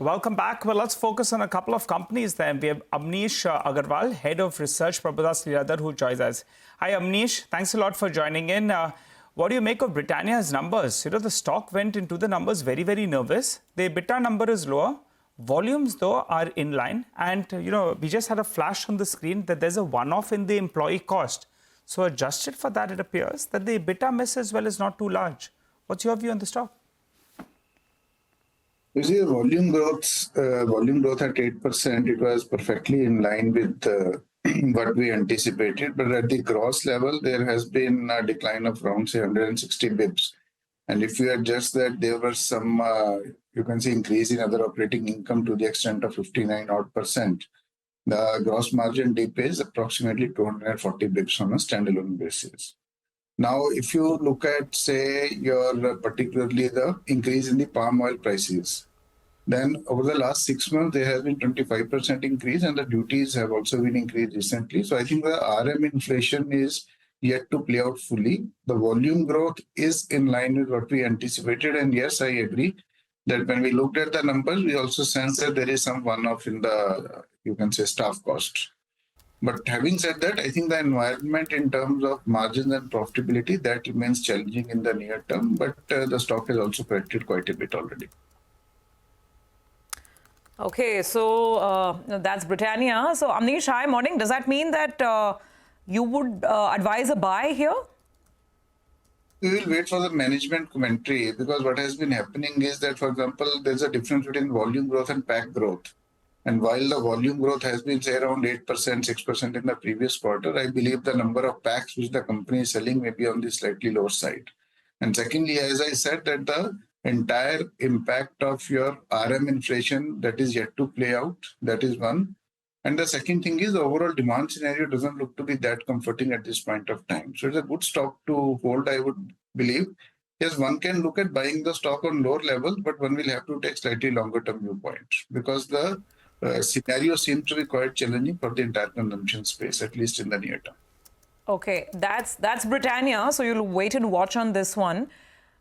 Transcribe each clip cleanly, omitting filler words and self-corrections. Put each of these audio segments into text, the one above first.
Welcome back. Well, let's focus on a couple of companies then. We have Amnish Aggarwal, Head of Research, Prabhudas Lilladher, who joins us. Hi, Amnish. Thanks a lot for joining in. What do you make of Britannia's numbers? The stock went into the numbers very, very nervous. The EBITDA number is lower. Volumes, though, are in line. And, we just had a flash on the screen that there's a one-off in the employee cost. So adjusted for that, it appears that the EBITDA miss as well is not too large. What's your view on the stock? You see, volume growth at 8%, it was perfectly in line with what we anticipated. But at the gross level, there has been a decline of around, say, 160 bips. And if you adjust that, there was some, you can see, increase in other operating income to the extent of 59%. The gross margin dip is approximately 240 bips on a standalone basis. Now, if you look at, say, particularly the increase in the palm oil prices, then over the last 6 months, there has been 25% increase and the duties have also been increased recently. So I think the RM inflation is yet to play out fully. The volume growth is in line with what we anticipated. And yes, I agree that when we looked at the numbers, we also sense that there is some one-off in the, you can say, staff cost. But having said that, I think the environment in terms of margins and profitability, that remains challenging in the near term, but the stock has also corrected quite a bit already. Okay, so that's Britannia. So Amnish, hi, morning. Does that mean that you would advise a buy here? We will wait for the management commentary because what has been happening is that, for example, there's a difference between volume growth and pack growth. And while the volume growth has been, say, around 8%, 6% in the previous quarter, I believe the number of packs which the company is selling may be on the slightly lower side. And secondly, as I said, that the entire impact of your RM inflation that is yet to play out, that is one. And the second thing is the overall demand scenario doesn't look to be that comforting at this point of time. So it's a good stock to hold, I would believe. Yes, one can look at buying the stock on lower levels, but one will have to take slightly longer term viewpoint because the scenario seems to be quite challenging for the entire consumption space, at least in the near term. Okay, that's Britannia. So you'll wait and watch on this one.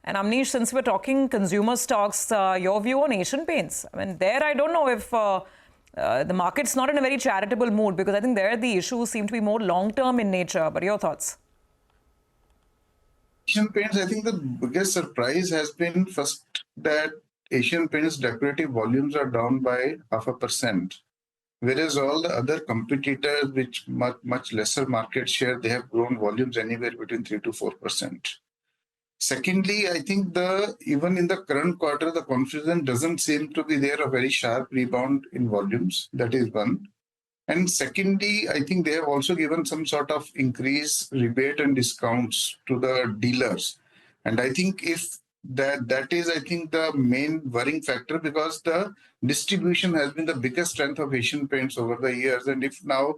And Amnish, since we're talking consumer stocks, your view on Asian Paints? I mean, there I don't know if the market's not in a very charitable mood because I think there the issues seem to be more long-term in nature. But your thoughts? Asian Paints, I think the biggest surprise has been first that Asian Paints decorative volumes are down by 0.5%, whereas all the other competitors, which much lesser market share, they have grown volumes anywhere between 3 to 4%. Secondly, I think even in the current quarter, the confusion doesn't seem to be there, a very sharp rebound in volumes. That is one. And secondly, I think they have also given some sort of increased rebate and discounts to the dealers. And I think if that is, I think, the main worrying factor because the distribution has been the biggest strength of Asian Paints over the years. And if now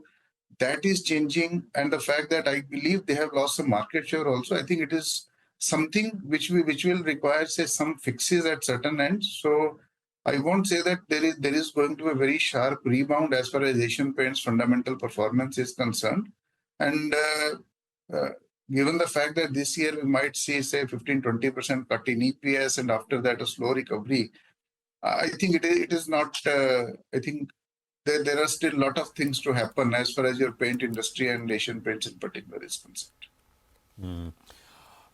that is changing and the fact that I believe they have lost some market share also, I think it is something which will require, say, some fixes at certain ends. So I won't say that there is going to be a very sharp rebound as far as Asian Paints fundamental performance is concerned. And given the fact that this year we might see, say, 15-20% cut in EPS and after that a slow recovery, I think it is not, I think there are still a lot of things to happen as far as your paint industry and Asian Paints in particular is concerned.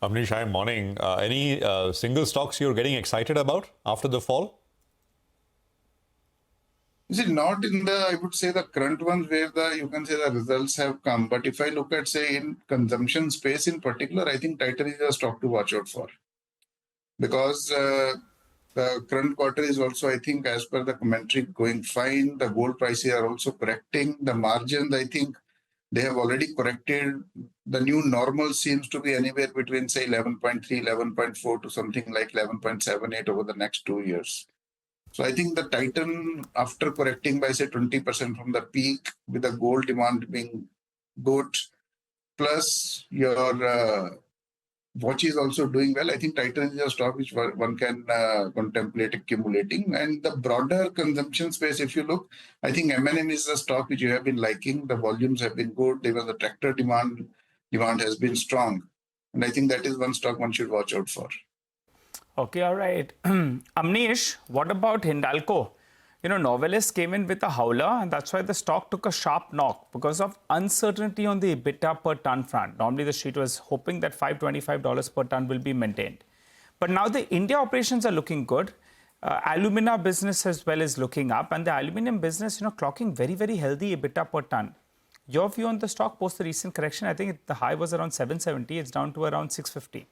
Amnish, hi, morning. Any single stocks you're getting excited about after the fall? Is it not in the, I would say, the current ones where you can say the results have come. But if I look at, say, in consumption space in particular, I think Titan is a stock to watch out for. Because the current quarter is also, I think, as per the commentary, going fine. The gold prices are also correcting. The margins, I think, they have already corrected. The new normal seems to be anywhere between, say, 11.3, 11.4 to something like 11.78 over the next 2 years. So I think the Titan, after correcting by, say, 20% from the peak, with the gold demand being good, plus your watch is also doing well, I think Titan is a stock which one can contemplate accumulating. And the broader consumption space, if you look, I think M&M is a stock which you have been liking. The volumes have been good. Even the tractor demand has been strong. And I think that is one stock one should watch out for. Okay, all right. Amnish, what about Hindalco? Novelis came in with a howler, and that's why the stock took a sharp knock because of uncertainty on the EBITDA per ton front. Normally, the street was hoping that $525 per ton will be maintained. But now the India operations are looking good. Alumina business as well is looking up, and the aluminum business, clocking very, very healthy EBITDA per ton. Your view on the stock post the recent correction? I think the high was around 770. It's down to around 650.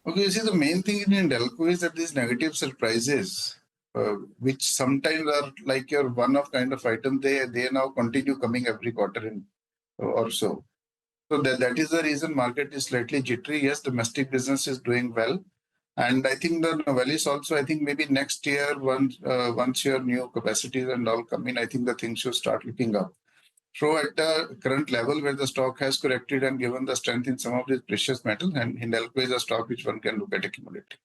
Okay, you see, the main thing in Indelco is that these negative surprises, which sometimes are like your one-off kind of item, they now continue coming every quarter or so. So that is the reason market is slightly jittery. Yes, domestic business is doing well. And I think the Novelis also, I think maybe next year, once your new capacities and all come in, I think the things should start looking up. So at the current level where the stock has corrected and given the strength in some of these precious metals, and Hindelco is a stock which one can look at accumulating.